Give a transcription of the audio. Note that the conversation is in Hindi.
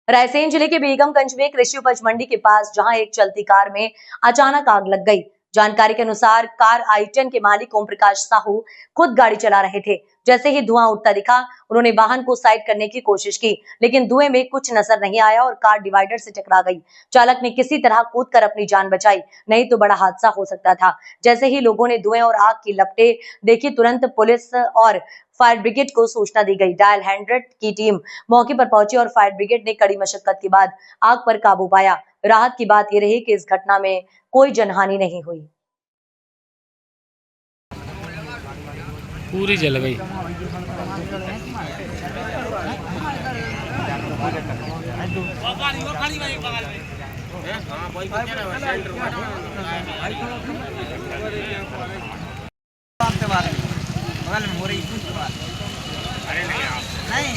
रायसेन जिले के बेगमगंज में कृषि उपज मंडी के पास जहां एक चलती कार में अचानक आग लग गई। जानकारी के अनुसार कार i10 के मालिक ओम प्रकाश साहू खुद गाड़ी चला रहे थे। जैसे ही धुआं उठता दिखा, उन्होंने वाहन को साइड करने की कोशिश की, लेकिन धुएं में कुछ नजर नहीं आया और कार डिवाइडर से टकरा गई। चालक ने किसी तरह कूदकर अपनी जान बचाई, नहीं तो बड़ा हादसा हो सकता था। जैसे ही लोगों ने धुएं और आग की लपटें देखी, तुरंत पुलिस और फायर ब्रिगेड को सूचना दी गई। डायल 100 की टीम मौके पर पहुंची और फायर ब्रिगेड ने कड़ी मशक्कत के बाद आग पर काबू पाया। राहत की बात यह रही कि इस घटना में कोई जनहानि नहीं हुई। पूरी जल गई। नहीं,